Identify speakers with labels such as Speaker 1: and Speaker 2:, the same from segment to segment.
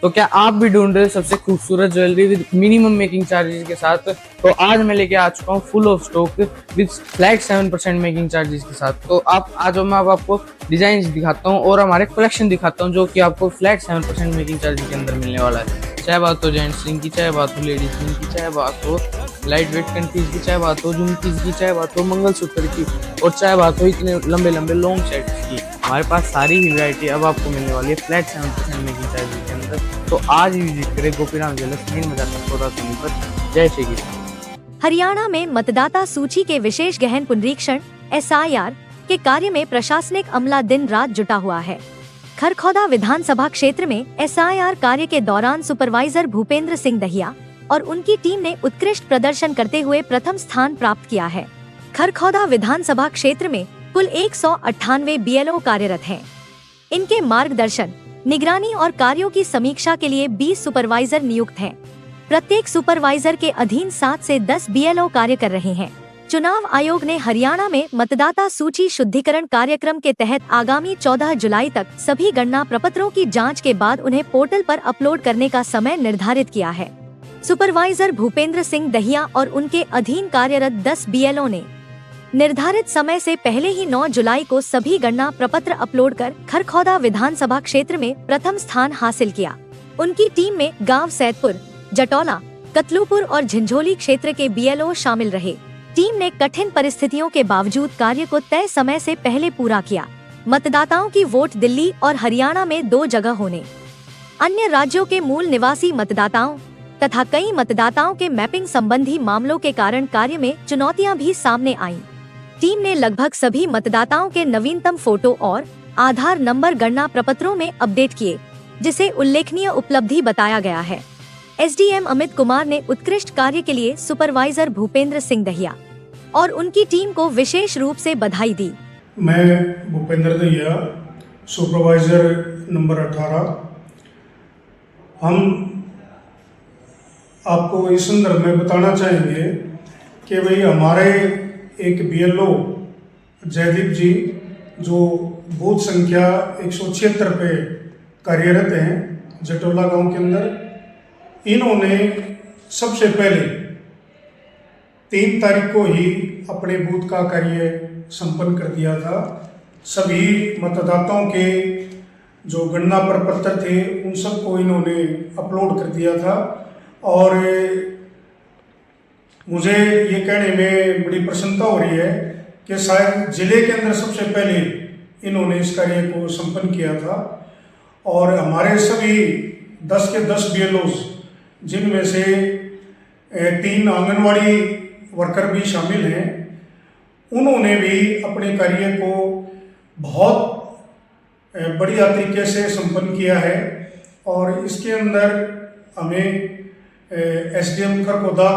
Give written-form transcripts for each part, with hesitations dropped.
Speaker 1: तो क्या आप भी ढूंढ रहे हो सबसे खूबसूरत jewellery with minimum making charges के साथ? तो आज मैं लेके आ चुका हूँ full of stock with flat 7% making charges के साथ। तो आप आज मैं आपको डिजाइन दिखाता हूँ और हमारे कलेक्शन दिखाता हूँ जो कि आपको फ्लैट 7% मेकिंग चार्जेस के अंदर मिलने वाला है। चाहे बात हो जेंट्स रिंग की, चाहे बात हो लेडीज रिंग की, चाहे बात हो लाइट वेट कंट्रीज की, चाहे बात हो झुमकीज की, चाहे बात हो मंगलसूत्र की, और चाहे बात हो इतने लंबे लंबे लॉन्ग सेट्स की। हमारे पास सारी ही वैरायटी अब आपको मिलने वाली है फ्लैट 7% मेकिंग चार्जेस के अंदर। तो आज ही विजिट करें गोपीराम ज्वेलर्स, मेन बाजार में 14 पर। जय श्री कृष्ण।
Speaker 2: हरियाणा में मतदाता सूची के विशेष गहन पुनरीक्षण SIR के कार्य में प्रशासनिक अमला दिन रात जुटा हुआ है। खरखौदा विधानसभा क्षेत्र में SIR कार्य के दौरान सुपरवाइजर भूपेंद्र सिंह दहिया और उनकी टीम ने उत्कृष्ट प्रदर्शन करते हुए प्रथम स्थान प्राप्त किया है। खरखौदा विधानसभा क्षेत्र में कुल 198 BLO कार्यरत हैं। इनके मार्गदर्शन, निगरानी और कार्यों की समीक्षा के लिए 20 सुपरवाइजर नियुक्त हैं। प्रत्येक सुपरवाइजर के अधीन 7 से 10 BLO कार्य कर रहे हैं। चुनाव आयोग ने हरियाणा में मतदाता सूची शुद्धिकरण कार्यक्रम के तहत आगामी 14 जुलाई तक सभी गणना प्रपत्रों की जांच के बाद उन्हें पोर्टल पर अपलोड करने का समय निर्धारित किया है। सुपरवाइजर भूपेंद्र सिंह दहिया और उनके अधीन कार्यरत 10 BLO ने निर्धारित समय से पहले ही 9 जुलाई को सभी गणना प्रपत्र अपलोड कर खरखौदा विधानसभा क्षेत्र में प्रथम स्थान हासिल किया। उनकी टीम में गांव सैदपुर, जटौला, कतलूपुर और झिंझोली क्षेत्र के BLO शामिल रहे। टीम ने कठिन परिस्थितियों के बावजूद कार्य को तय समय से पहले पूरा किया। मतदाताओं की वोट दिल्ली और हरियाणा में 2 जगह होने, अन्य राज्यों के मूल निवासी मतदाताओं तथा कई मतदाताओं के मैपिंग संबंधी मामलों के कारण कार्य में चुनौतियां भी सामने आईं। टीम ने लगभग सभी मतदाताओं के नवीनतम फोटो और आधार नंबर गणना प्रपत्रों में अपडेट किए, जिसे उल्लेखनीय उपलब्धि बताया गया है। SDM अमित कुमार ने उत्कृष्ट कार्य के लिए सुपरवाइजर भूपेंद्र सिंह दहिया और उनकी टीम को विशेष रूप से बधाई दी।
Speaker 3: मैं भूपेंद्र दहिया, सुपरवाइजर नंबर 18। हम आपको इस संदर्भ में बताना चाहेंगे कि भाई हमारे एक BLO जयदीप जी, जो बूथ संख्या 176 पे कार्यरत हैं जटोला गांव के अंदर, इन्होंने सबसे पहले 3 तारीख को ही अपने बूथ का कार्य संपन्न कर दिया था। सभी मतदाताओं के जो गणना प्रपत्र थे उन सबको इन्होंने अपलोड कर दिया था और मुझे ये कहने में बड़ी प्रसन्नता हो रही है कि शायद जिले के अंदर सबसे पहले इन्होंने इस कार्य को संपन्न किया था। और हमारे सभी 10 के 10 BLOs, जिनमें से 3 आंगनवाड़ी वर्कर भी शामिल हैं, उन्होंने भी अपने कार्य को बहुत बढ़िया तरीके से संपन्न किया है। और इसके अंदर हमें SDM खरखौदा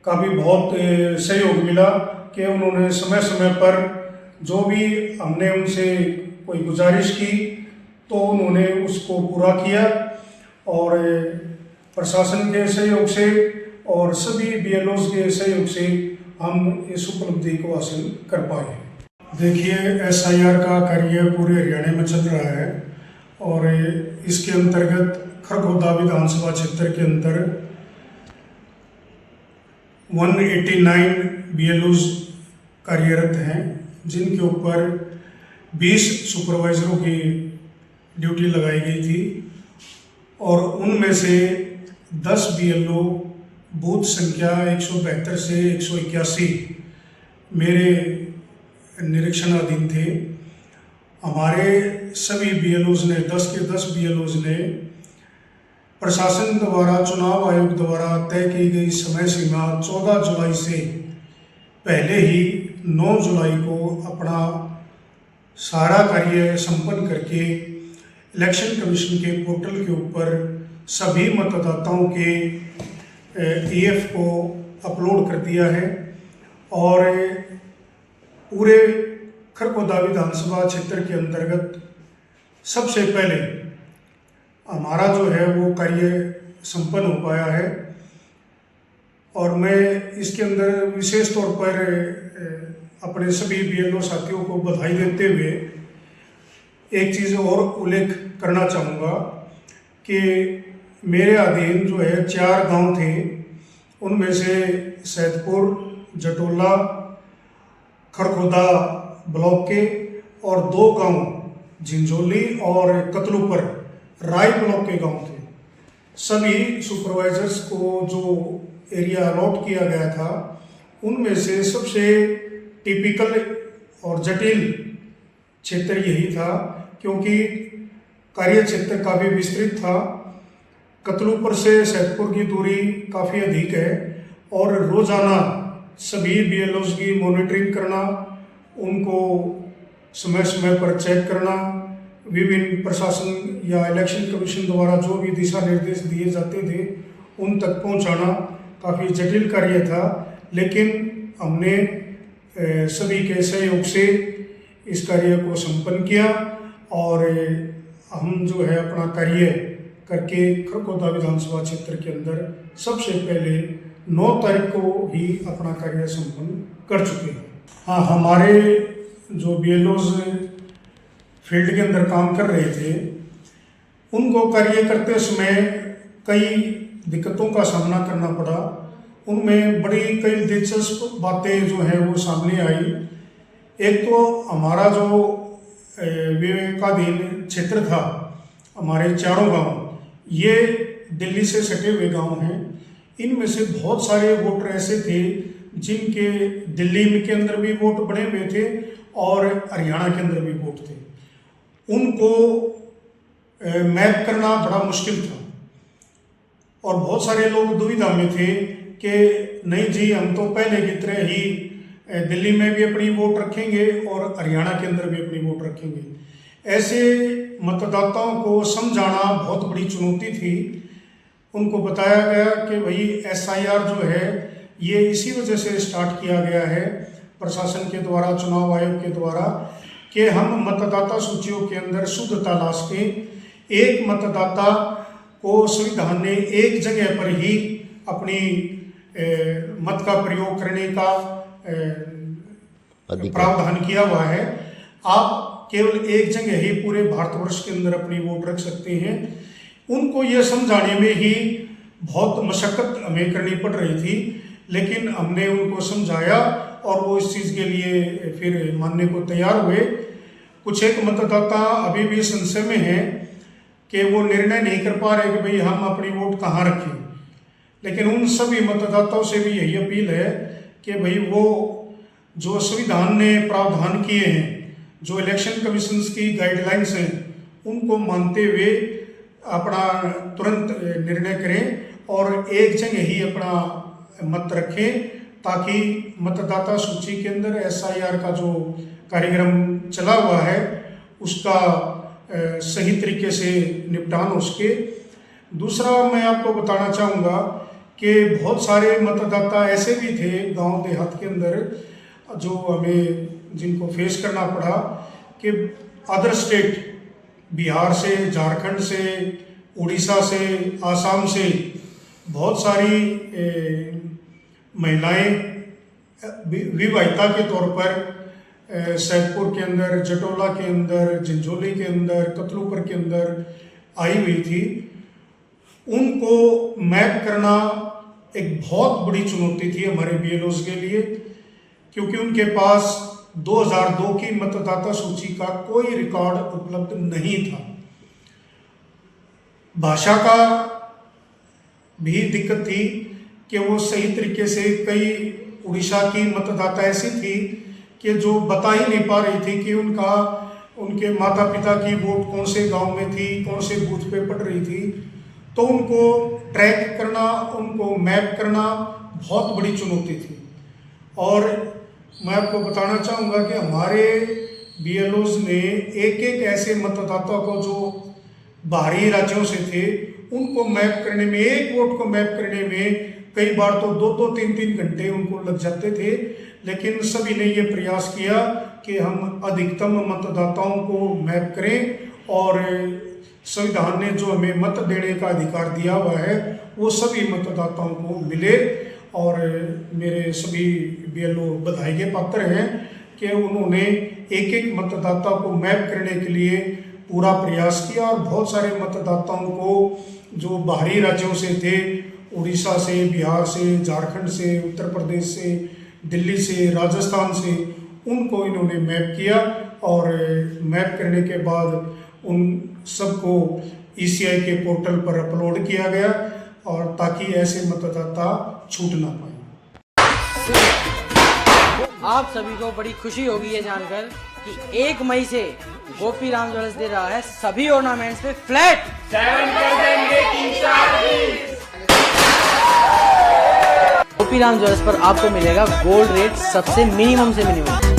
Speaker 3: का भी बहुत सहयोग मिला कि उन्होंने समय समय पर जो भी हमने उनसे कोई गुजारिश की तो उन्होंने उसको पूरा किया। और प्रशासन के सहयोग से और सभी BLOs के सहयोग से हम इस उपलब्धि को हासिल कर पाए। देखिए, SIR का कार्य पूरे हरियाणा में चल रहा है और इसके अंतर्गत खरखौदा विधानसभा क्षेत्र के अंदर 189 BLOs कार्यरत हैं, जिनके ऊपर 20 सुपरवाइजरों की ड्यूटी लगाई गई थी और उनमें से 10 BLO बूथ संख्या 172 से 181 मेरे निरीक्षणाधीन थे। हमारे सभी BLOs ने 10 के 10 BLOs ने प्रशासन द्वारा, चुनाव आयोग द्वारा तय की गई समय सीमा 14 जुलाई से पहले ही 9 जुलाई को अपना सारा कार्य संपन्न करके इलेक्शन कमीशन के पोर्टल के ऊपर सभी मतदाताओं के EF को अपलोड कर दिया है। और पूरे खरखौदा विधानसभा क्षेत्र के अंतर्गत सबसे पहले हमारा जो है वो कार्य संपन्न हो पाया है। और मैं इसके अंदर विशेष तौर पर अपने सभी BLO साथियों को बधाई देते हुए एक चीज़ और उल्लेख करना चाहूँगा कि मेरे अधीन जो है 4 गांव थे, उनमें से सैदपुर, जटोला, खरखोदा ब्लॉक के और 2 गांव झिंझोली और कतलूपर राय ब्लॉक के गांव थे। सभी सुपरवाइजर्स को जो एरिया अलॉट किया गया था, उनमें से सबसे टिपिकल और जटिल क्षेत्र यही था, क्योंकि कार्य क्षेत्र काफ़ी विस्तृत था। कतलूपर से सैदपुर की दूरी काफ़ी अधिक है और रोज़ाना सभी BLOs की मॉनिटरिंग करना, उनको समय समय पर चेक करना, विभिन्न प्रशासन या इलेक्शन कमीशन द्वारा जो भी दिशा निर्देश दिए जाते थे उन तक पहुंचाना काफ़ी जटिल कार्य था। लेकिन हमने सभी के सहयोग से इस कार्य को संपन्न किया और हम जो है अपना कार्य करके खरखोदा विधानसभा क्षेत्र के अंदर सबसे पहले 9 तारीख को ही अपना कार्य संपन्न कर चुके हैं। हाँ, हमारे जो BLOs फील्ड के अंदर काम कर रहे थे, उनको कार्य करते समय कई दिक्कतों का सामना करना पड़ा। उनमें बड़ी कई दिलचस्प बातें जो हैं वो सामने आई। एक तो हमारा जो विवेकाधीन क्षेत्र था, हमारे 4 गांव, ये दिल्ली से सटे हुए गांव हैं। इनमें से बहुत सारे वोटर ऐसे थे जिनके दिल्ली के अंदर भी वोट बने हुए थे और हरियाणा के अंदर भी वोट थे। उनको मैप करना बड़ा मुश्किल था और बहुत सारे लोग दुविधा में थे कि नहीं जी, हम तो पहले की तरह ही दिल्ली में भी अपनी वोट रखेंगे और हरियाणा के अंदर भी अपनी वोट रखेंगे। ऐसे मतदाताओं को समझाना बहुत बड़ी चुनौती थी। उनको बताया गया कि भाई SIR जो है ये इसी वजह से स्टार्ट किया गया है प्रशासन के द्वारा, चुनाव आयोग के द्वारा, कि हम मतदाता सूचियों के अंदर शुद्धता ला सकें। एक मतदाता को संविधान ने एक जगह पर ही अपनी मत का प्रयोग करने का प्रावधान किया हुआ है। आप केवल एक जगह ही पूरे भारतवर्ष के अंदर अपनी वोट रख सकते हैं। उनको ये समझाने में ही बहुत मशक्कत हमें करनी पड़ रही थी, लेकिन हमने उनको समझाया और वो इस चीज़ के लिए फिर मानने को तैयार हुए। कुछ एक मतदाता अभी भी संशय में हैं कि वो निर्णय नहीं कर पा रहे कि भाई हम अपनी वोट कहाँ रखें। लेकिन उन सभी मतदाताओं से भी यही अपील है कि भाई वो जो संविधान ने प्रावधान किए हैं, जो इलेक्शन कमीशन की गाइडलाइंस हैं, उनको मानते हुए अपना तुरंत निर्णय करें और एक जगह ही अपना मत रखें, ताकि मतदाता सूची के अंदर SIR का जो कार्यक्रम चला हुआ है उसका सही तरीके से निपटान हो सके। दूसरा मैं आपको बताना चाहूँगा कि बहुत सारे मतदाता ऐसे भी थे गांव देहात के अंदर जो हमें जिनको फेस करना पड़ा कि अदर स्टेट, बिहार से, झारखंड से, उड़ीसा से, आसाम से बहुत सारी महिलाएं विवाहिता के तौर पर सैदपुर के अंदर, जटोला के अंदर, झिंझोली के अंदर, कतलूपर के अंदर आई हुई थी। उनको मैप करना एक बहुत बड़ी चुनौती थी हमारे BLOs के लिए, क्योंकि उनके पास 2002 की मतदाता सूची का कोई रिकॉर्ड उपलब्ध नहीं था। भाषा का भी दिक्कत थी कि वो सही तरीके से, कई उड़ीसा की मतदाता ऐसी थी कि जो बता ही नहीं पा रही थी कि उनके माता पिता की वोट कौन से गांव में थी, कौन से बूथ पे पड़ रही थी। तो उनको ट्रैक करना, उनको मैप करना बहुत बड़ी चुनौती थी। और मैं आपको बताना चाहूँगा कि हमारे BLOs ने एक एक ऐसे मतदाता को जो बाहरी राज्यों से थे उनको मैप करने में, एक वोट को मैप करने में कई बार तो 2-2, 3-3 घंटे उनको लग जाते थे। लेकिन सभी ने ये प्रयास किया कि हम अधिकतम मतदाताओं को मैप करें और संविधान ने जो हमें मत देने का अधिकार दिया हुआ है वो सभी मतदाताओं को मिले। और मेरे सभी BLO बधाई के पात्र हैं कि उन्होंने एक एक मतदाता को मैप करने के लिए पूरा प्रयास किया और बहुत सारे मतदाताओं को जो बाहरी राज्यों से थे, उड़ीसा से, बिहार से, झारखंड से, उत्तर प्रदेश से, दिल्ली से, राजस्थान से, उनको इन्होंने मैप किया और मैप करने के बाद उन सबको ECI के पोर्टल पर अपलोड किया गया और ताकि ऐसे मतदाता छूट ना पाए।
Speaker 4: आप सभी को बड़ी खुशी होगी ये जानकर कि 1 मई से गोपी राम ज्वेलर्स दे रहा है सभी ऑर्नामेंट्स पे फ्लैट 7% मेकिंग चार्जेस। गोपी राम ज्वेलर्स पर आपको मिलेगा गोल्ड रेट सबसे मिनिमम से मिनिमम।